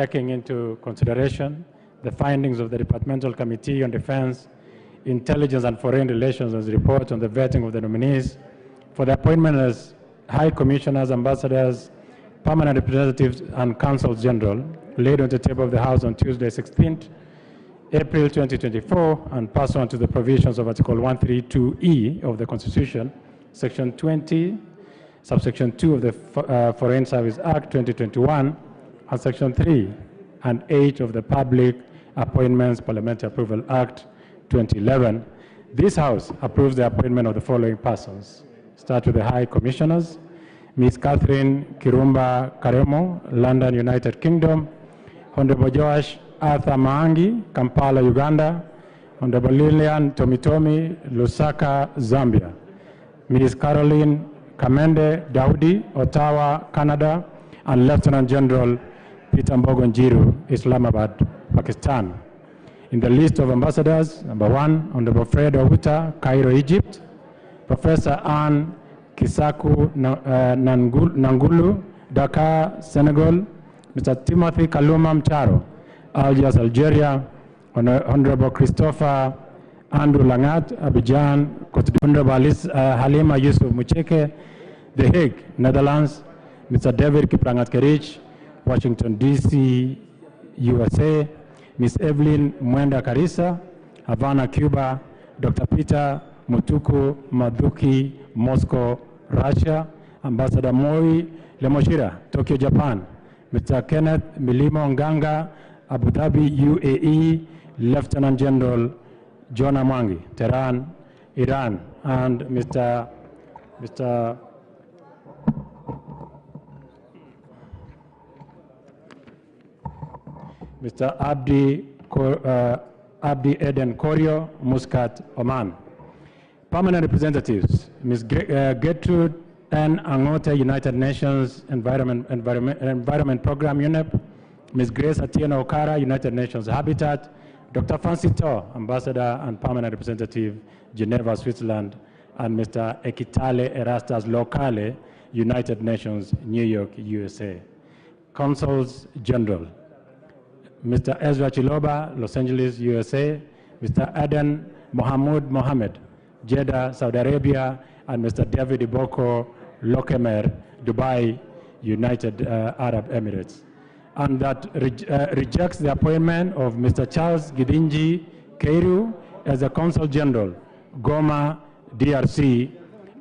taking into consideration the findings of the Departmental Committee on Defense, Intelligence and Foreign Relations' report on the vetting of the nominees for the appointment as High Commissioners, Ambassadors, Permanent Representatives, and Consuls General, laid on the table of the House on Tuesday, 16th April 2024, and pursuant to the provisions of Article 132E of the Constitution, Section 20, Subsection 2 of the Foreign Service Act 2021, and Section 3 and 8 of the Public Appointments Parliamentary Approval Act 2011. This House approves the appointment of the following persons. Start with the High Commissioners: Ms. Catherine Kirumba Karemo, London, United Kingdom; Honorable Joash Arthur Maangi, Kampala, Uganda; Honorable Lilian Tomitomi, Lusaka, Zambia; Ms. Caroline Kamende Daudi, Ottawa, Canada; and Lieutenant General Peter Mbogonjiru, Islamabad, Pakistan. In the list of ambassadors, number 1, Honorable Fred Outa, Cairo, Egypt; Professor Anne Kisaku Nangulu, Dakar, Senegal; Mr. Timothy Kaluma Mtaro, Algiers, Algeria; Honorable Christopher Andrew Langat, Abidjan, Cote d'Ivoire; Honorable Halima Yusuf Mucheke, The Hague, Netherlands; Mr. David Kiprangat Kerich, Washington, D.C., USA; Ms. Evelyn Mwenda Karisa, Havana, Cuba; Dr. Peter Mutuku Madhuki, Moscow, Russia; Ambassador Moi Lemoshira, Tokyo, Japan; Mr. Kenneth Milimo Nganga, Abu Dhabi, UAE; Lieutenant General John Amwangi, Tehran, Iran; and Mr. Abdi Eden Korio, Muscat, Oman. Permanent representatives: Ms. Gertrude N. Angote, United Nations Environment Program, UNEP; Ms. Grace Atieno Okara, United Nations Habitat; Dr. Fancy To, Ambassador and Permanent Representative, Geneva, Switzerland; and Mr. Ekitale Erastus Lokale, United Nations, New York, USA. Consuls General: Mr. Ezra Chiloba, Los Angeles, USA; Mr. Aden Mohammed, Jeddah, Saudi Arabia; and Mr. David Iboko Lokemer, Dubai, United Arab Emirates. And that rejects the appointment of Mr. Charles Gidinji Keiru as the Consul General, Goma, DRC,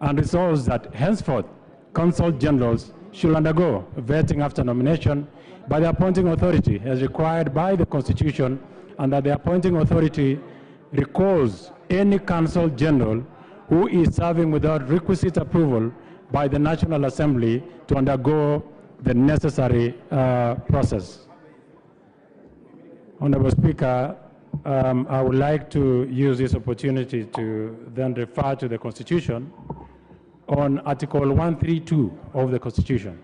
and resolves that henceforth Consul Generals should undergo vetting after nomination by the appointing authority as required by the Constitution, and that the appointing authority recalls any Consul General who is serving without requisite approval by the National Assembly to undergo the necessary process. Honorable Speaker, I would like to use this opportunity to then refer to the Constitution on Article 132 of the Constitution,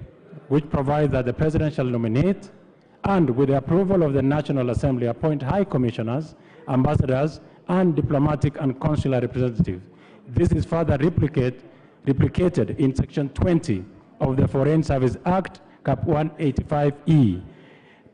which provides that the President shall nominate and, with the approval of the National Assembly, appoint High Commissioners, Ambassadors, and diplomatic and consular representatives. This is further replicated in Section 20 of the Foreign Service Act, Cap 185E.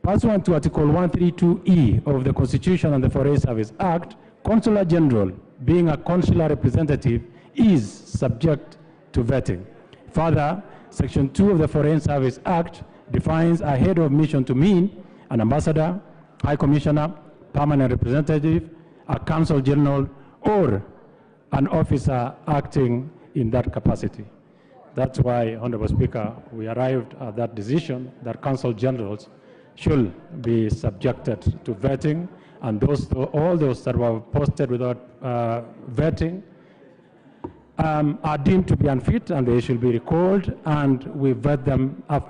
Pursuant to Article 132E of the Constitution and the Foreign Service Act, Consular General, being a consular representative, is subject to vetting. Further, Section 2 of the Foreign Service Act defines a head of mission to mean an ambassador, high commissioner, permanent representative, a consul general, or an officer acting in that capacity. That's why, Honorable Speaker, we arrived at that decision that consul generals should be subjected to vetting, and all those that were posted without vetting are deemed to be unfit, and they should be recalled, and we vet them and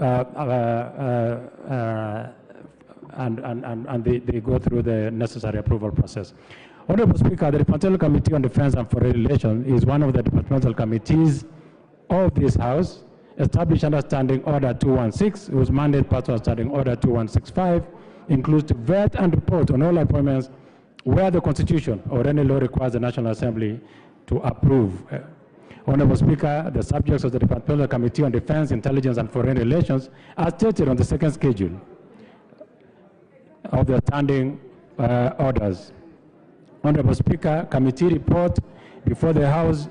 they go through the necessary approval process. Honorable Speaker, the Departmental Committee on Defense and Foreign Relations is one of the departmental committees of this House, established under Standing Order 216, whose mandate part of Standing Order 2165 includes to vet and report on all appointments where the Constitution or any law requires the National Assembly to approve. Honorable Speaker, the subjects of the Departmental Committee on Defense, Intelligence and Foreign Relations are stated on the second schedule. of the standing orders. Honorable Speaker, committee report before the House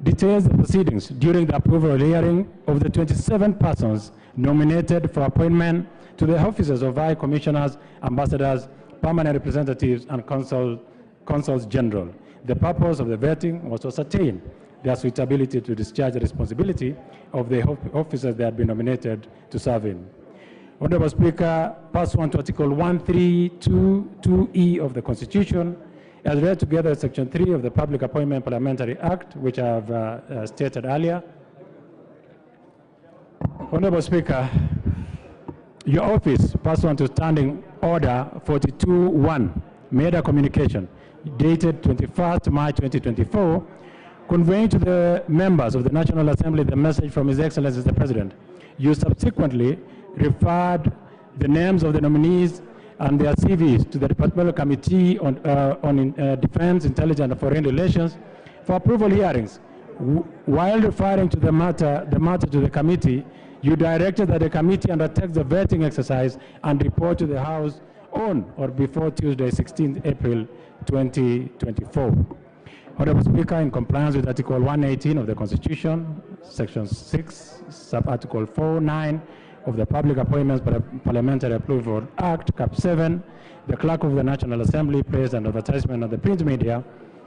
details the proceedings during the approval hearing of the 27 persons nominated for appointment to the offices of High Commissioners, Ambassadors, Permanent Representatives, and Consuls General. The purpose of the vetting was to ascertain their suitability to discharge the responsibility of the officers they had been nominated to serve in. Honorable Speaker, pursuant to Article 1322E of the Constitution, as read together with Section 3 of the Public Appointment Parliamentary Act, which I have stated earlier. Honorable Speaker, your office, pursuant to Standing Order 42-1, made a communication dated 21st March 2024, conveying to the members of the National Assembly the message from His Excellency the President. You subsequently referred the names of the nominees and their CVs to the Departmental Committee on Defense, Intelligence, and Foreign Relations for approval hearings. While referring to the matter to the committee, you directed that the committee undertake the vetting exercise and report to the House on or before Tuesday, 16th April 2024. Honorable Speaker, in compliance with Article 118 of the Constitution, Section 6, Sub-Article 4(9) of the Public Appointments Parliamentary Approval Act, Cap 7, the Clerk of the National Assembly placed an advertisement on the print media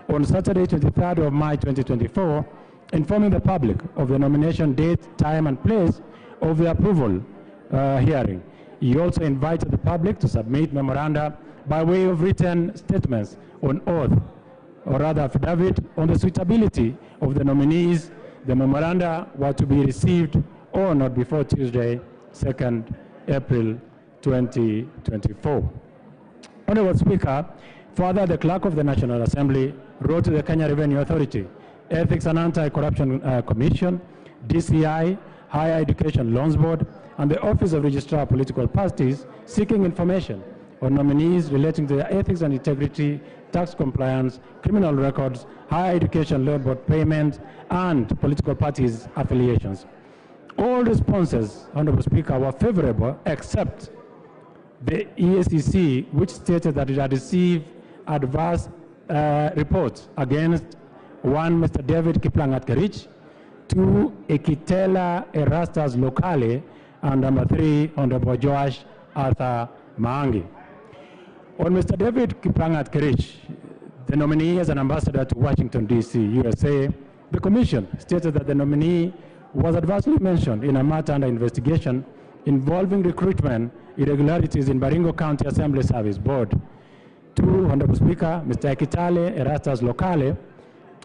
on Saturday, 23rd of March 2024, informing the public of the nomination date, time, and place of the approval hearing. He also invited the public to submit memoranda by way of written statements on oath, or rather affidavit, on the suitability of the nominees. The memoranda were to be received on or before Tuesday, 2nd April 2024. Honorable Speaker, further, the Clerk of the National Assembly wrote to the Kenya Revenue Authority, Ethics and Anti-Corruption Commission, DCI, Higher Education Loans Board, and the Office of Registrar of Political Parties, seeking information on nominees relating to their ethics and integrity, tax compliance, criminal records, higher education loan board payments, and political parties affiliations. All responses, Honorable Speaker, were favorable except the EACC, which stated that it had received adverse reports against 1, Mr. David Kiplangat Kerich, 2, Ekitela Erastus Lokale, and number 3, Honorable Joash Arthur Maangi. On Mr. David Kiplangat Kerich, the nominee as an ambassador to Washington, D.C., USA, the Commission stated that the nominee was adversely mentioned in a matter under investigation involving recruitment irregularities in Baringo County Assembly Service Board. 2, Honorable Speaker, Mr. Ekitale Erastus Lokale,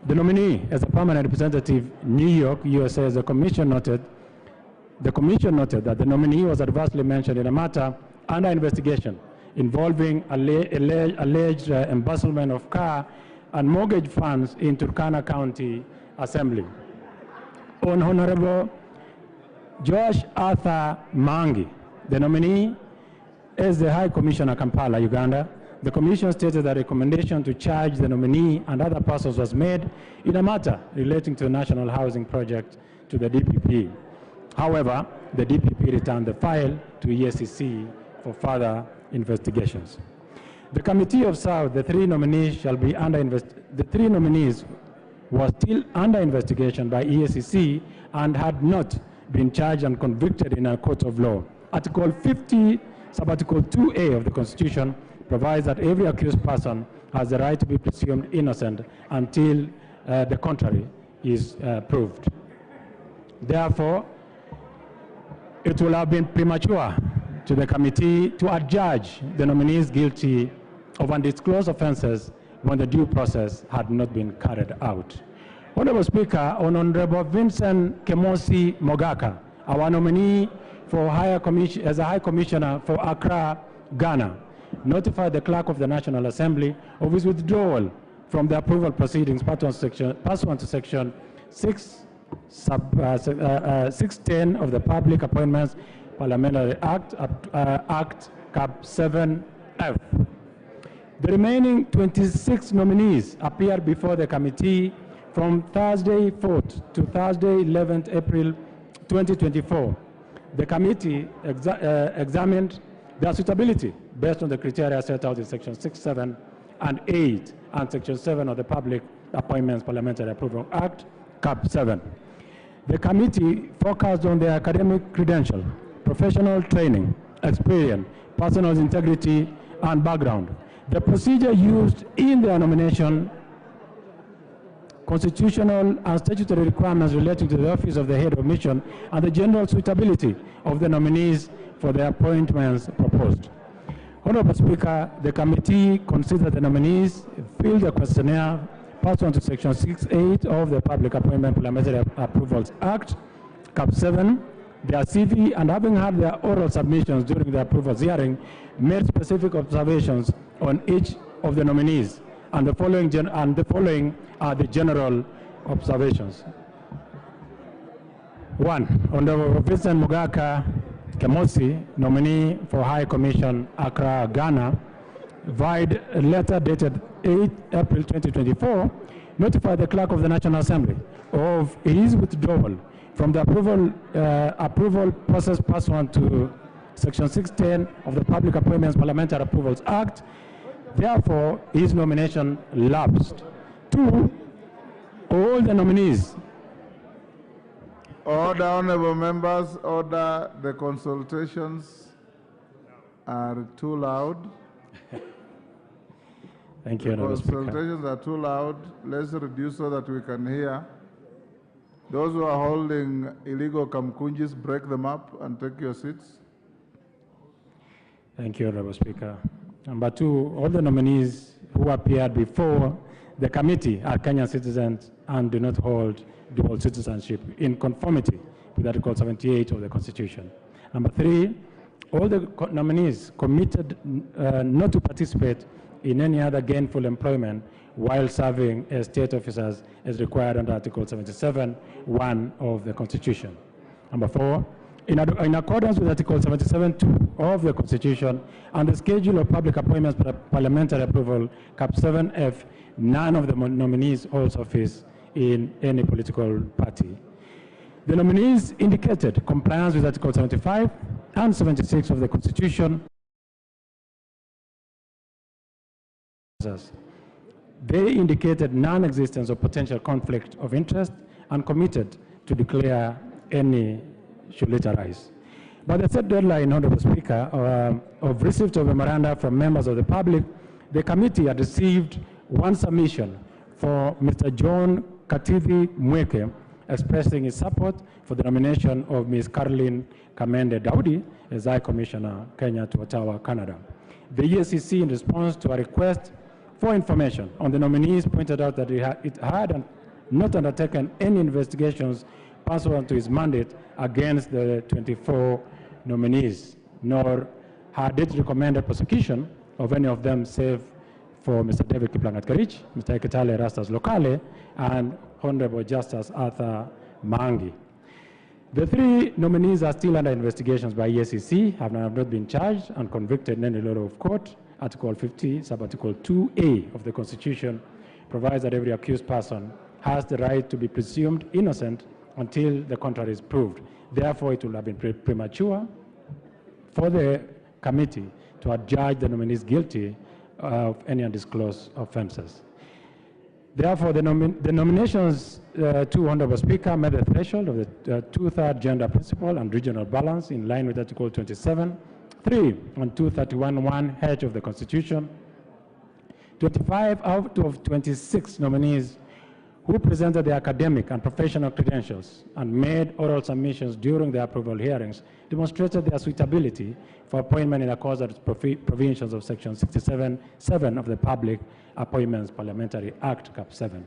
the nominee as a permanent representative, New York, USA, as the Commission noted that the nominee was adversely mentioned in a matter under investigation involving alleged embezzlement of car and mortgage funds in Turkana County Assembly. On Honorable Joash Arthur Maangi, the nominee as the High Commissioner, Kampala, Uganda, the Commission stated that a recommendation to charge the nominee and other persons was made in a matter relating to the National Housing Project to the DPP. However, the DPP returned the file to EACC for further investigations. The committee observed the 3 nominees were still under investigation by EACC and had not been charged and convicted in a court of law. Article 50, Sub-Article 2A of the Constitution provides that every accused person has the right to be presumed innocent until the contrary is proved. Therefore, it will have been premature to the committee to adjudge the nominees guilty of undisclosed offenses when the due process had not been carried out. Honorable Speaker, on Honorable Vincent Kemosi Mogaka, our nominee for as a High Commissioner for Accra, Ghana, notified the Clerk of the National Assembly of his withdrawal from the approval proceedings pursuant to Section 610 of the Public Appointments Parliamentary Act, Act Cap 7F. The remaining 26 nominees appeared before the committee from Thursday 4th to Thursday 11th April 2024. The committee examined their suitability based on the criteria set out in Section 6, 7, and 8, and Section 7 of the Public Appointments Parliamentary Approval Act, Cap 7. The committee focused on their academic credential, professional training, experience, personal integrity, and background. The procedure used in their nomination, constitutional and statutory requirements relating to the office of the head of mission, and the general suitability of the nominees for the appointments proposed. Honorable Speaker, the committee considered the nominees filled the questionnaire pursuant to Section 6(8) of the Public Appointment Parliamentary Approvals Act, Cap 7, their CV, and having had their oral submissions during the approvals hearing, made specific observations on each of the nominees, and the following are the general observations. 1. Honorable Vincent Mugaka Kemosi, nominee for High Commission, Accra, Ghana, via a letter dated 8 April 2024, notified the Clerk of the National Assembly of his withdrawal from the approval process pursuant to Section 610 of the Public Appointments Parliamentary Approvals Act. Therefore, his nomination lapsed. 2. All the nominees. Order, honorable members, order. The consultations are too loud. Thank you, Honorable Speaker. Consultations are too loud. Let's reduce so that we can hear. Those who are holding illegal kamkunjis, break them up and take your seats. Thank you, Honorable Speaker. Number 2, all the nominees who appeared before the committee are Kenyan citizens and do not hold dual citizenship in conformity with Article 78 of the Constitution. Number 3, all the nominees committed not to participate in any other gainful employment while serving as state officers as required under Article 77(1) of the Constitution. Number 4, in accordance with Article 77(2) of the Constitution and the schedule of public appointments parliamentary approval, Cap 7F, none of the nominees holds office in any political party. The nominees indicated compliance with Article 75 and 76 of the Constitution. They indicated non-existence of potential conflict of interest and committed to declare any should it arise. By the set deadline, Honorable Speaker, of receipt of memoranda from members of the public, the committee had received one submission for Mr. John Katithi Mweke, expressing his support for the nomination of Ms. Caroline Kamende Daudi as High Commissioner, Kenya to Ottawa, Canada. The EACC, in response to a request for information on the nominees, pointed out that it had not undertaken any investigations pursuant to its mandate against the 24 nominees, nor had it recommended prosecution of any of them save for Mr. David Kiplangat Karich, Mr. Ekitale Rastas Lokale, and Honorable Justice Arthur Mangi. The 3 nominees are still under investigations by EACC, have not been charged and convicted in any law of court. Article 50, Subarticle 2A of the Constitution provides that every accused person has the right to be presumed innocent until the contrary is proved. Therefore, it will have been premature for the committee to adjudge the nominees guilty of any undisclosed offenses. Therefore, the nominations to Honorable Speaker met the threshold of the 2/3 gender principle and regional balance in line with Article 27(3) and 231(1)(h) of the Constitution. 25 out of 26 nominees who presented their academic and professional credentials and made oral submissions during the approval hearings demonstrated their suitability for appointment in accordance with provisions of Section 67(7) of the Public Appointments Parliamentary Act, Cap 7.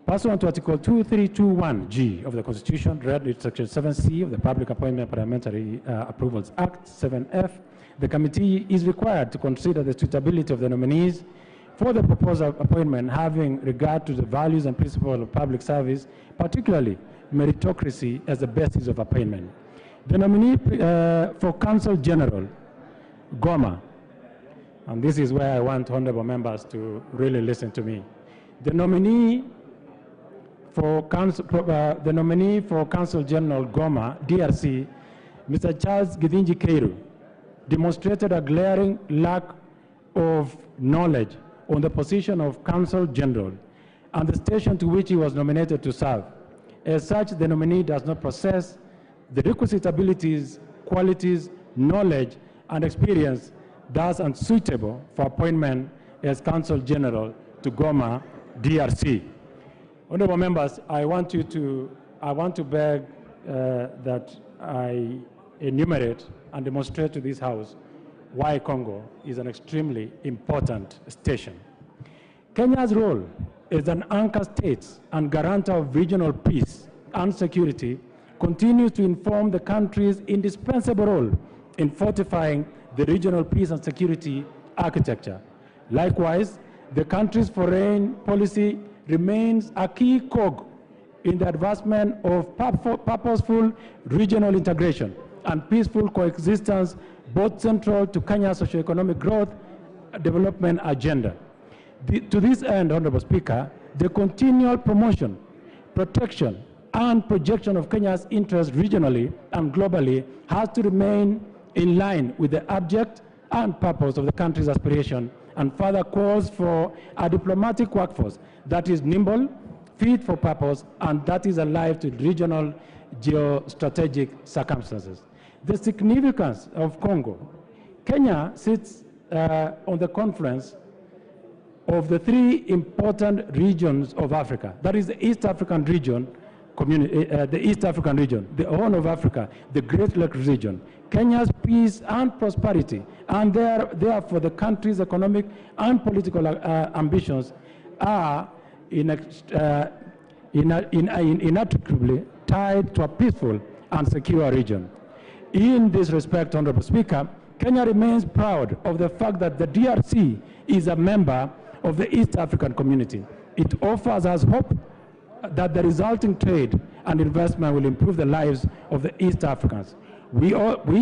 Pursuant to Article 2321(g) of the Constitution, read with Section 7(c) of the Public Appointment Parliamentary Approvals Act, 7F, the committee is required to consider the suitability of the nominees for the proposed appointment, having regard to the values and principles of public service, particularly meritocracy as the basis of appointment. The nominee for Counsel General, Goma, and this is where I want honorable members to really listen to me. The nominee for Counsel General, Goma, DRC, Mr. Charles Githinji Keiru, demonstrated a glaring lack of knowledge on the position of Consul General and the station to which he was nominated to serve. As such, the nominee does not possess the requisite abilities, qualities, knowledge, and experience, thus unsuitable for appointment as Consul General to Goma, DRC. Honorable members, I want to beg that I enumerate and demonstrate to this House why Congo is an extremely important station. Kenya's role as an anchor state and guarantor of regional peace and security continues to inform the country's indispensable role in fortifying the regional peace and security architecture. Likewise, the country's foreign policy remains a key cog in the advancement of purposeful regional integration and peaceful coexistence, both central to Kenya's socio-economic growth development agenda. To this end, Honorable Speaker, the continual promotion, protection, and projection of Kenya's interests regionally and globally has to remain in line with the object and purpose of the country's aspiration, and further calls for a diplomatic workforce that is nimble, fit for purpose, and that is alive to regional geostrategic circumstances. The significance of Congo. Kenya sits on the confluence of the three important regions of Africa. That is the East African region, the Horn of Africa, the Great Lakes region. Kenya's peace and prosperity, and therefore the country's economic and political ambitions are inextricably tied to a peaceful and secure region. In this respect, Honorable Speaker, Kenya remains proud of the fact that the DRC is a member of the East African community. It offers us hope that the resulting trade and investment will improve the lives of the East Africans. We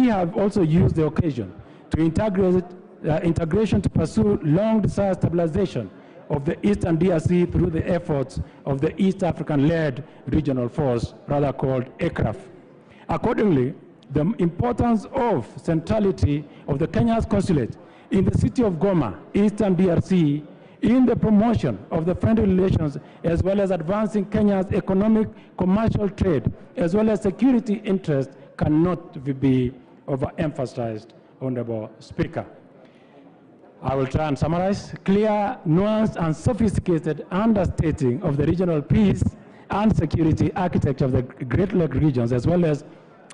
have also used the occasion to integration to pursue long-desired stabilization of the Eastern DRC through the efforts of the East African-led regional force, rather called ECRAF. Accordingly, the importance of centrality of the Kenya's consulate in the city of Goma, Eastern DRC, in the promotion of the friendly relations, as well as advancing Kenya's economic, commercial trade, as well as security interests, cannot be overemphasized, Honorable Speaker. I will try and summarize. Clear, nuanced, and sophisticated understating of the regional peace and security architecture of the Great Lakes regions, as well as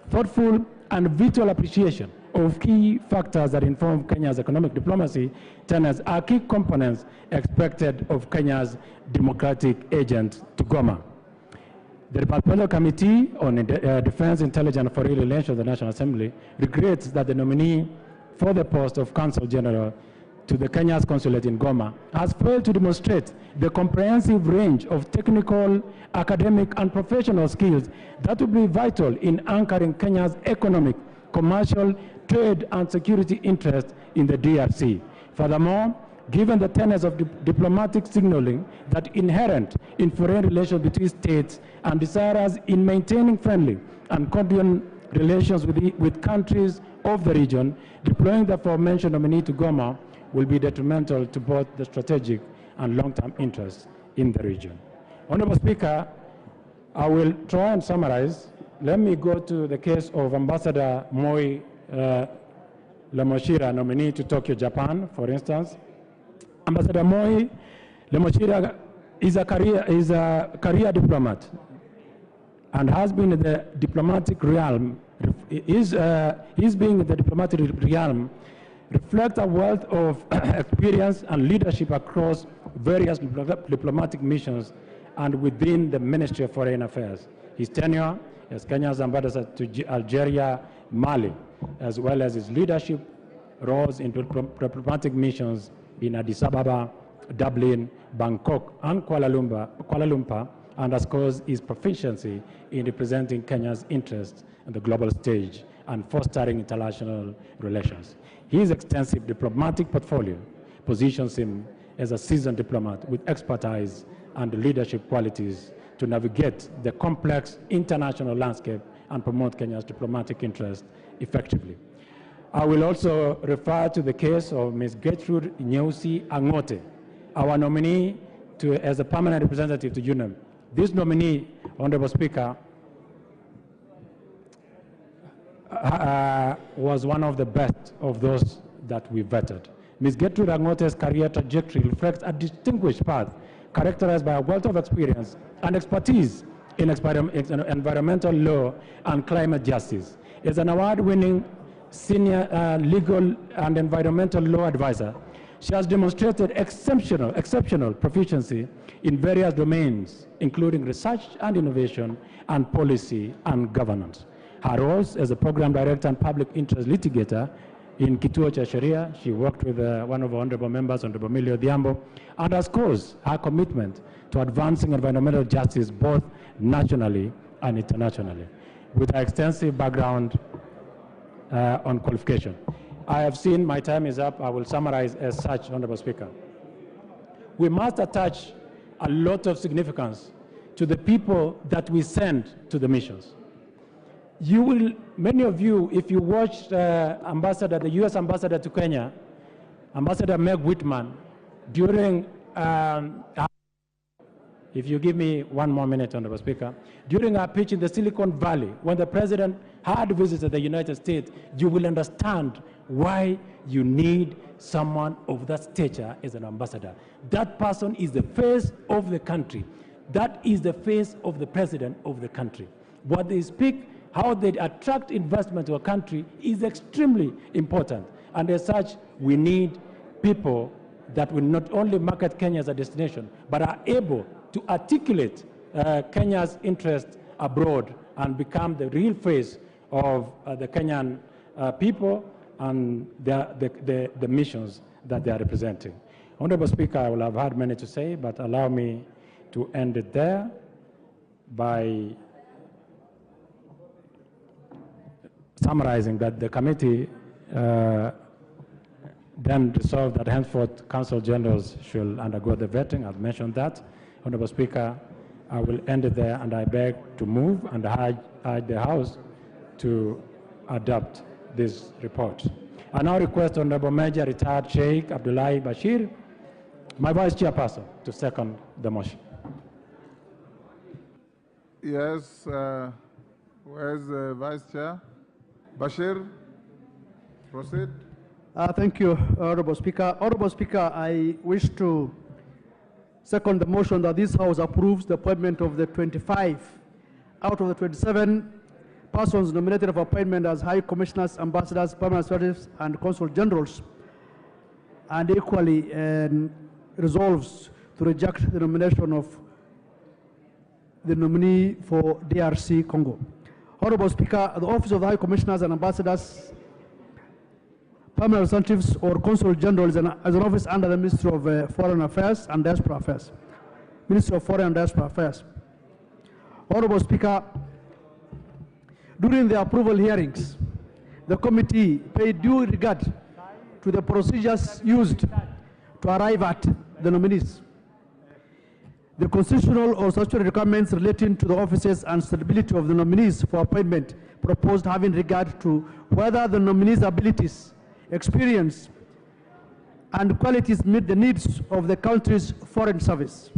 thoughtful and vital appreciation of key factors that inform Kenya's economic diplomacy tenets are key components expected of Kenya's democratic agent to Goma. The Parliamentary Committee on Defense, Intelligence, and Foreign Relations of the National Assembly regrets that the nominee for the post of Consul General to the Kenya's consulate in Goma has failed to demonstrate the comprehensive range of technical, academic, and professional skills that will be vital in anchoring Kenya's economic, commercial, trade, and security interests in the DRC. Furthermore, given the tenets of diplomatic signaling that inherent in foreign relations between states and desirous in maintaining friendly and cordial relations with countries of the region, deploying the aforementioned nominee to Goma will be detrimental to both the strategic and long-term interests in the region. Honorable Speaker, I will try and summarize. Let me go to the case of Ambassador Moi Lemoshira, nominee to Tokyo, Japan, for instance. Ambassador Moi Lemoshira is a career diplomat and has been in the diplomatic realm. His being in the diplomatic realm reflects a wealth of experience and leadership across various diplomatic missions and within the Ministry of Foreign Affairs. His tenure as Kenya's ambassador to Algeria, Mali, as well as his leadership roles in diplomatic missions in Addis Ababa, Dublin, Bangkok, and Kuala Lumpur, underscores his proficiency in representing Kenya's interests on the global stage and fostering international relations. His extensive diplomatic portfolio positions him as a seasoned diplomat with expertise and leadership qualities to navigate the complex international landscape and promote Kenya's diplomatic interests effectively. I will also refer to the case of Ms. Gertrude Nyeusi Angote, our nominee as a permanent representative to UNEM. This nominee, Honorable Speaker, was one of the best of those that we vetted. Ms. Gertrude Angote's career trajectory reflects a distinguished path characterized by a wealth of experience and expertise in environmental law and climate justice. As an award-winning senior legal and environmental law advisor, she has demonstrated exceptional proficiency in various domains, including research and innovation and policy and governance. Her roles as a program director and public interest litigator in Kituo cha Sheria, she worked with one of our honorable members, Honorable Emilio Odhiambo, and has caused her commitment to advancing environmental justice both nationally and internationally. With her extensive background on qualification, I have seen my time is up. I will summarize as such, Honorable Speaker. We must attach a lot of significance to the people that we send to the missions. You will, many of you, if you watched the U.S. ambassador to Kenya, Ambassador Meg Whitman, during, if you give me one more minute, Honorable Speaker, during our pitch in the Silicon Valley, when the president had visited the United States, you will understand why you need someone of that stature as an ambassador. That person is the face of the country. That is the face of the president of the country. What they speak, how they attract investment to a country is extremely important. And as such, we need people that will not only market Kenya as a destination, but are able to articulate Kenya's interest abroad and become the real face of the Kenyan people and the missions that they are representing. Honorable Speaker, I will have had many to say, but allow me to end it there by summarizing that the committee then resolved that henceforth Council Generals should undergo the vetting. I've mentioned that. Honorable Speaker, I will end it there, and I beg to move and urge the House to adopt this report. I now request Honorable Major Retired Sheikh Abdullahi Bashir, my Vice Chairperson, to second the motion. Yes, where's the Vice Chair? Bashir, proceed. Thank you, Honorable Speaker. Honorable Speaker, I wish to second the motion that this House approves the appointment of the 25 out of the 27 persons nominated for appointment as High Commissioners, Ambassadors, Permanent Secretaries, and Consul Generals, and equally resolves to reject the nomination of the nominee for DRC Congo. Honorable Speaker, the office of the High Commissioners and Ambassadors, Permanent Representatives, or Consul General is an office under the Ministry of Foreign Affairs and Diaspora Affairs. Ministry of Foreign and Diaspora Affairs. Honorable Speaker, during the approval hearings, the committee paid due regard to the procedures used to arrive at the nominees. The constitutional or statutory requirements relating to the offices and suitability of the nominees for appointment proposed having regard to whether the nominees' abilities, experience, and qualities meet the needs of the country's foreign service.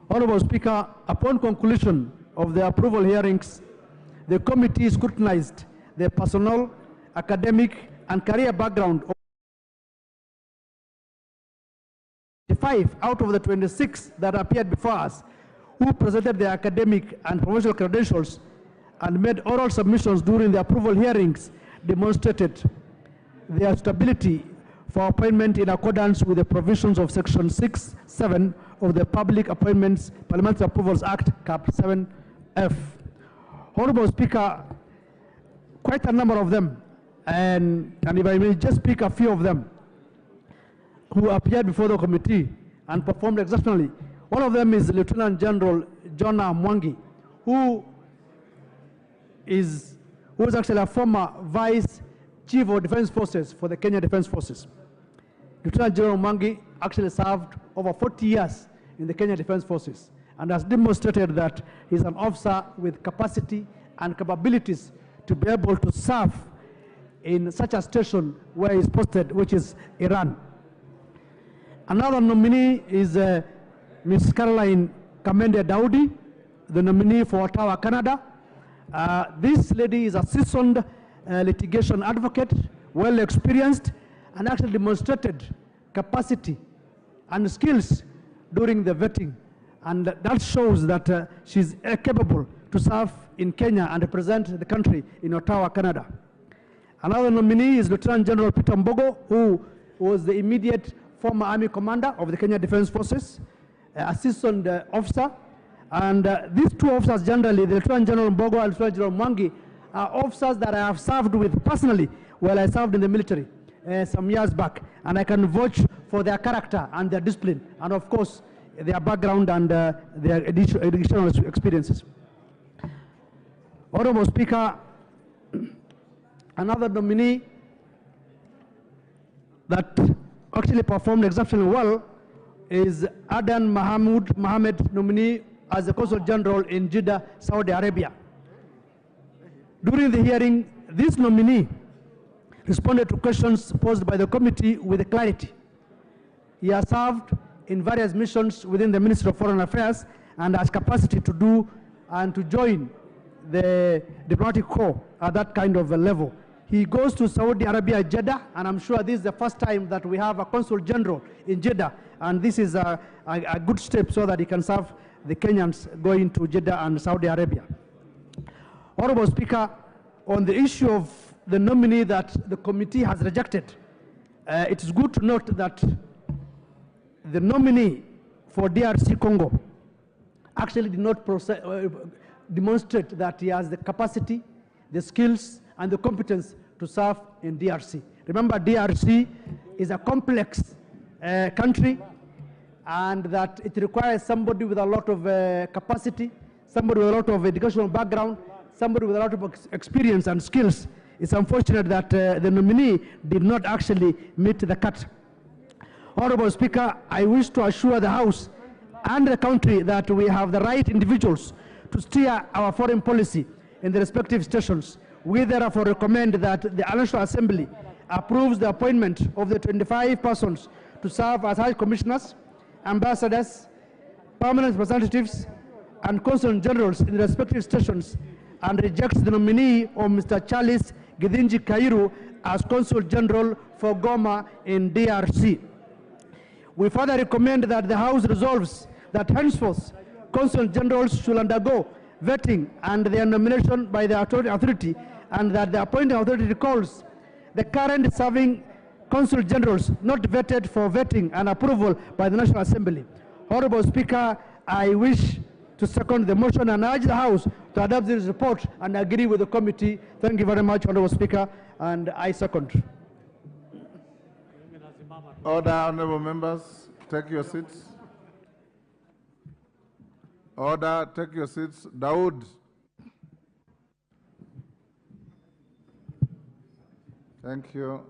Honorable Speaker, upon conclusion of the approval hearings, the committee scrutinized the personal, academic, and career background of 5 out of the 26 that appeared before us, who presented their academic and professional credentials and made oral submissions during the approval hearings, demonstrated their stability for appointment in accordance with the provisions of Section 6(7) of the Public Appointments Parliamentary Approvals Act, Cap 7F. Honorable Speaker, quite a number of them, and if I may just pick a few of them, who appeared before the committee and performed exceptionally. One of them is Lieutenant General Jonah Mwangi, who is actually a former Vice Chief of Defense Forces for the Kenya Defense Forces. Lieutenant General Mwangi actually served over 40 years in the Kenya Defense Forces and has demonstrated that he's an officer with capacity and capabilities to be able to serve in such a station where he's posted, which is Iran. Another nominee is Ms. Caroline Kamende Daudi, the nominee for Ottawa, Canada. This lady is a seasoned litigation advocate, well experienced, and actually demonstrated capacity and skills during the vetting. And that shows that she's capable to serve in Kenya and represent the country in Ottawa, Canada. Another nominee is Lieutenant General Peter Mbogo, who was the immediate former Army commander of the Kenya Defense Forces, a seasoned officer. And these two officers generally, the Lieutenant General Mbogo and Lieutenant General Mwangi, are officers that I have served with personally while I served in the military some years back. And I can vouch for their character and their discipline, and of course, their background and their additional experiences. Honorable Speaker, another nominee that actually performed exceptionally well is Adan Mohammed, nominee as the Consul General in Jeddah, Saudi Arabia. During the hearing, this nominee responded to questions posed by the committee with clarity. He has served in various missions within the Ministry of Foreign Affairs and has capacity to do and to join the diplomatic corps at that kind of a level. He goes to Saudi Arabia, Jeddah, and I'm sure this is the first time that we have a Consul General in Jeddah, and this is a good step so that he can serve the Kenyans going to Jeddah and Saudi Arabia. Honorable Speaker, on the issue of the nominee that the committee has rejected, it is good to note that the nominee for DRC Congo actually did not demonstrate that he has the capacity, the skills, and the competence to serve in DRC. Remember, DRC is a complex country, and that it requires somebody with a lot of capacity, somebody with a lot of educational background, somebody with a lot of experience and skills. It's unfortunate that the nominee did not actually meet the cut. Honorable Speaker, I wish to assure the House and the country that we have the right individuals to steer our foreign policy in the respective stations. We therefore recommend that the National Assembly approves the appointment of the 25 persons to serve as High Commissioners, ambassadors, permanent representatives, and consul generals in the respective stations, and rejects the nominee of Mr. Charles Githinji Kairu as Consul General for Goma in DRC. We further recommend that the House resolves that henceforth Consul Generals should undergo vetting and their nomination by the authority, and that the appointing authority recalls the current serving Consul Generals not vetted for vetting and approval by the National Assembly. Honorable Speaker, I wish to second the motion and urge the House to adopt this report and agree with the committee. Thank you very much, Honorable Speaker, and I second. Order, honorable members, take your seats. Order, take your seats. Daoud. Thank you.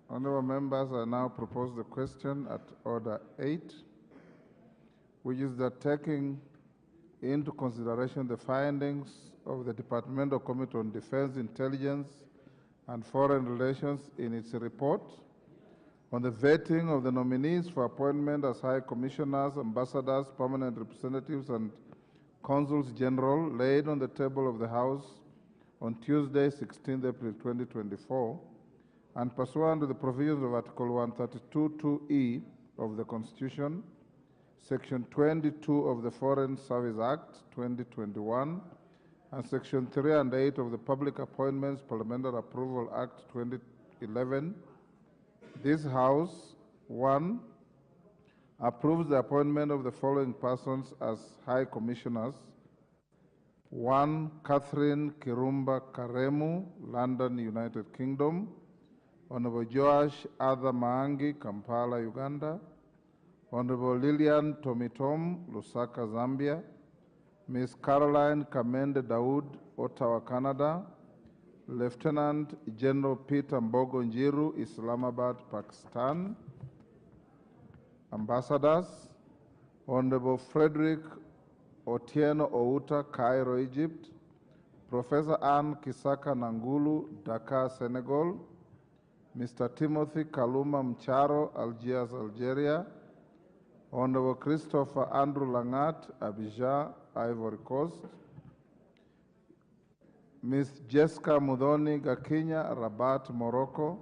Honorable members, I now propose the question at order 8, which is that taking into consideration the findings of the Departmental Committee on Defense, Intelligence, and Foreign Relations in its report on the vetting of the nominees for appointment as High Commissioners, Ambassadors, Permanent Representatives, and Consuls General laid on the table of the House on Tuesday, 16 April 2024, and pursuant to the provisions of Article 132(2)(e) of the Constitution, Section 22 of the Foreign Service Act 2021, and Section 3 and 8 of the Public Appointments Parliamentary Approval Act 2011, this House, 1, approves the appointment of the following persons as High Commissioners. 1, Catherine Kirumba Karemu, London, United Kingdom. Honorable Joash Adha Maangi, Kampala, Uganda. Honorable Lilian Tomitom, Lusaka, Zambia. Ms. Caroline Kamende Daoud, Ottawa, Canada. Lieutenant General Peter Mbogo Njiru, Islamabad, Pakistan. Ambassadors, Honorable Frederick Otieno Outa, Cairo, Egypt. Professor Anne Kisaka Nangulu, Dakar, Senegal. Mr. Timothy Kaluma Mcharo, Algiers, Algeria. Honorable Christopher Andrew Langat, Abidjan, Ivory Coast. Ms. Jessica Mudhoni Gakinya, Rabat, Morocco.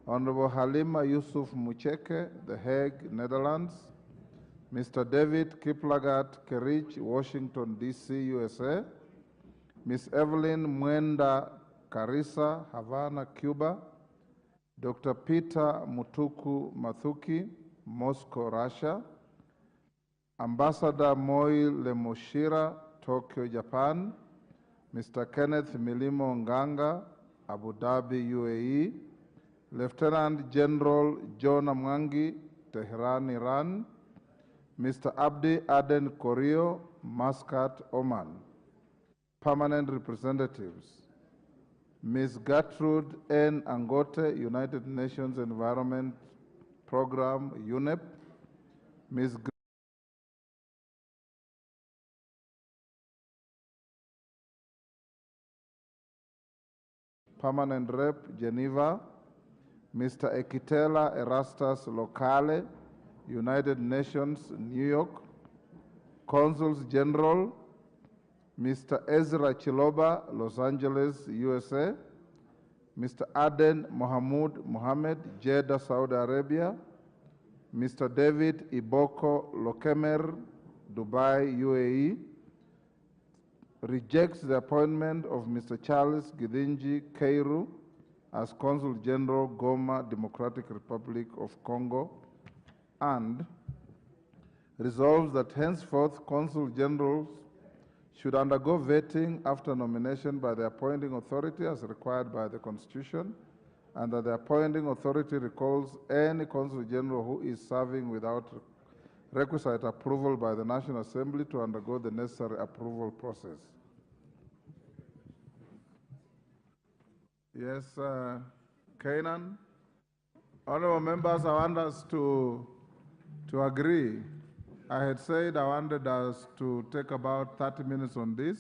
Honorable Halima Yusuf Mucheke, The Hague, Netherlands. Mr. David Kiplagat Kerich, Washington, D.C., USA. Ms. Evelyn Mwenda Karisa, Havana, Cuba. Dr. Peter Mutuku Mathuki, Moscow, Russia. Ambassador Moi Lemoshira, Tokyo, Japan. Mr. Kenneth Milimo Nganga, Abu Dhabi, UAE. Lieutenant General John Mwangi, Tehran, Iran. Mr. Abdi Aden Korio, Muscat, Oman. Permanent representatives. Ms. Gertrude N. Angote, United Nations Environment Program, UNEP. Ms. Permanent Rep, Geneva. Mr. Ekitela Erastus Locale, United Nations, New York. Consuls General, Mr. Ezra Chiloba, Los Angeles, USA. Mr. Aden Mohammed, Jeddah, Saudi Arabia. Mr. David Iboko Lokemer, Dubai, UAE. Rejects the appointment of Mr. Charles Gidinji Keiru as Consul General, Goma, Democratic Republic of Congo, and resolves that henceforth Consul Generals should undergo vetting after nomination by the appointing authority as required by the Constitution, and that the appointing authority recalls any Consul General who is serving without requisite approval by the National Assembly to undergo the necessary approval process. Yes, Kainan. Honorable members, I want us to agree. I had said I wanted us to take about 30 minutes on this.